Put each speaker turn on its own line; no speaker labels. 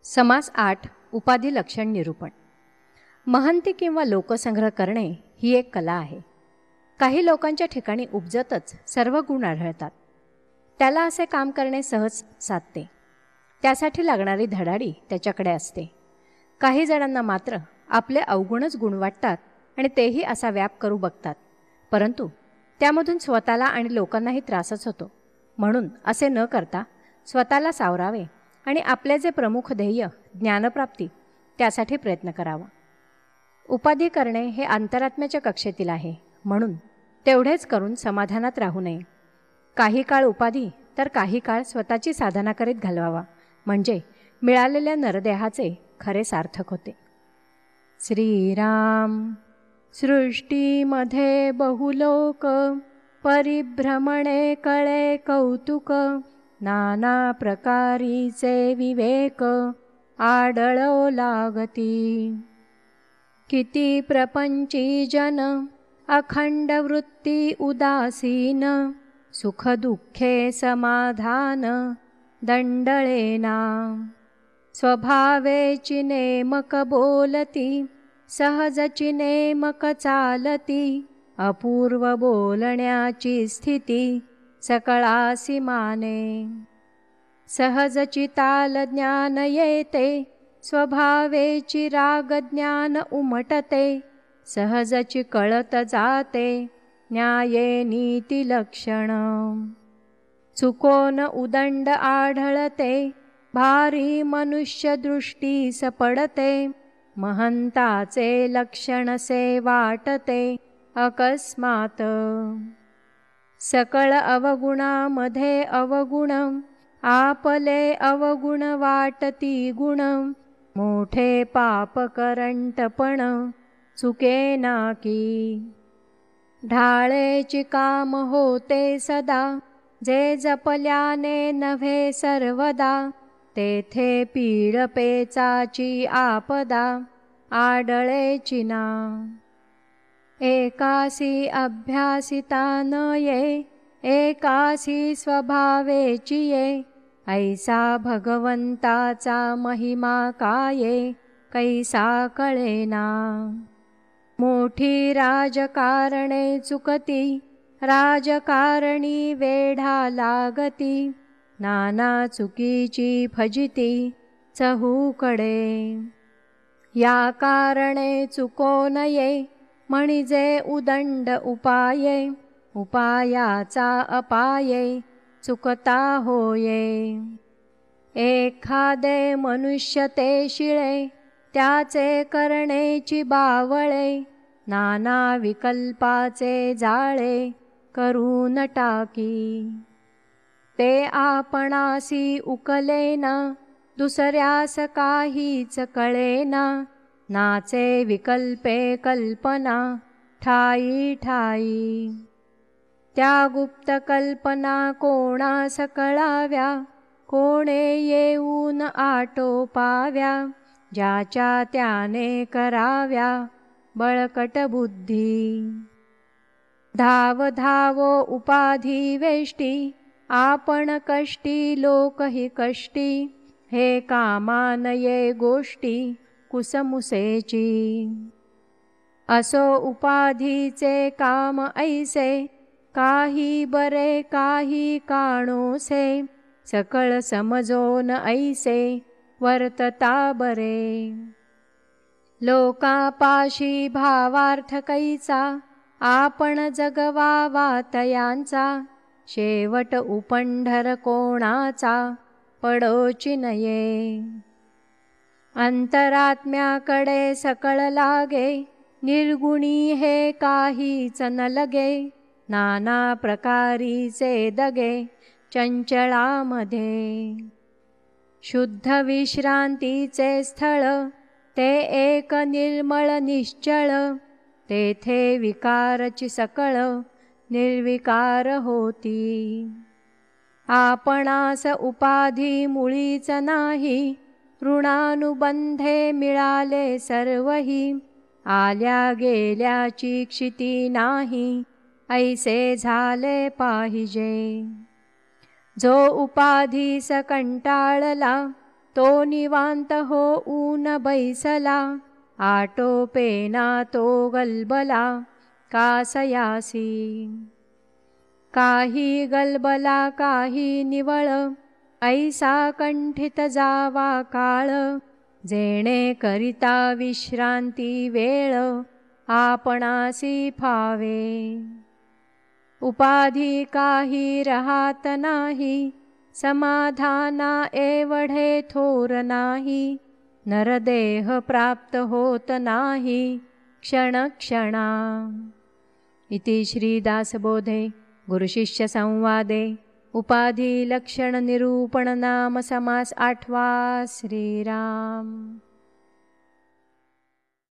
समास 8 उपाधी लक्षण निरूपण. महंती किंवा लोकसंग्रह करणे ही एक कला आहे. काही लोकांच्या ठिकाणी उपजतच सर्व गुण आढळतात. त्याला असे काम करणे सहज साधते. त्यासाठी लागणारी धडाडी त्याच्याकडे असते. काही जणांना मात्र आपले अवगुणच गुण वाटतात आणि तेही असा व्याप करू बघतात, परंतु त्यामधून स्वतःला आणि लोकांनाही त्रासच होतो. म्हणून असे न करता स्वतःला सावरावे आणि आपले जे प्रमुख ध्येय ज्ञानप्राप्ती त्यासाठी प्रयत्न करावा. उपाधी करणे हे अंतरात्म्याच्या कक्षेतील आहे, म्हणून तेवढेच करून समाधानात राहू नये. काही काळ उपाधी तर काही काळ स्वतःची साधना करीत घालवावा, म्हणजे मिळालेल्या नरदेहाचे खरे सार्थक होते. श्रीराम. सृष्टीमध्ये बहुलोक परिभ्रमणे कळे कौतुक, नाना प्रकारीचे विवेक आढळो लागती. किती प्रपंची जन अखंड वृत्ती उदासीन, सुख दुःखे समाधान दंडळेना. स्वभावेची नेमक बोलती, सहजची नेमक चालती, अपूर्व बोलण्याची स्थिती सकळासी माने. सहजची ताल ज्ञान येते, स्वभावेची राग ज्ञान उमटते, सहजची कळत जाते न्याये नीती लक्षण. चुकोन उदंड आढळते, भारी मनुष्य दृष्टी सपडते, महंताचे लक्षण से वाटते अकस्मात. सकळ अवगुणामध्ये अवगुण, आपले अवगुण वाटती गुण, मोठे पाप करंटपण चुकेना की. ढाळेची काम होते सदा, जे जपल्याने नव्हे सर्वदा, तेथे पीड पेचाची आपदा आढळेची ना. एकासी अभ्यासिता न ये, एकासी स्वभावेची ये, ऐसा भगवंताचा महिमा काये कैसा कळेना. मोठी राजकारणे चुकती, राजकारणी वेढा लागती, नाना चुकीची फजिती चहूकडे. या कारणे चुको नये, म्हणजे उदंड उपाये, उपायाचा अपाये चुकता होये. एखादे मनुष्य ते शिळे, त्याचे करणेची बावळे, नाना विकल्पाचे जाळे करून टाकी. ते आपणासी उकलेना, दुसऱ्यास काहीच कळेना, नाचे विकल्पे कल्पना ठाई ठाई. त्या गुप्त कल्पना कोणास कळाव्या, कोणे येऊन आटोपाव्या, ज्याच्या त्याने कराव्या बळकट बुद्धी. धाव धावो उपाधी वेष्टी, आपण कष्टी लोकही कष्टी, हे कामानये गोष्टी कुसमुसेची. असो उपाधीचे काम ऐसे, काही बरे काही काणोसे, सकळ समजोन ऐसे वर्तता बरे. लोकापाशी भावार्थ कैचा, आपण जगवावा तयांचा, शेवट उपंढर कोणाचा पडोची नये. अंतरात्म्याकडे सकळ लागे, निर्गुणी हे काहीच न लगे, नाना प्रकारीचे दगे चंचळामध्ये. शुद्ध विश्रांतीचे स्थळ, ते एक निर्मळ निश्चळ, तेथे विकारची सकळ निर्विकार होती. आपणास उपाधी मुळीच नाही, ऋणानुबंधे मिळाले सर्वही, आल्या गेल्याची क्षिती नाही, ऐसे झाले पाहिजे. जो उपाधीस कंटाळला, तो निवांत होऊन बैसला, आटोपेना तो गलबला कासयासी. काही गलबला काही निवळ, ऐसा कंठित जावा काळ. जेणे करिता विश्रांती वेळ, आपणासी फावे. उपाधी काही राहत नाही, समाधाना एवढे थोर नाही. नरदेह प्राप्त होत नाही, क्षण क्षणा. इति श्रीदासबोधे गुरुशिष्य संवादे उपाधी लक्षण निरूपण नाम समास 8वा. श्रीराम.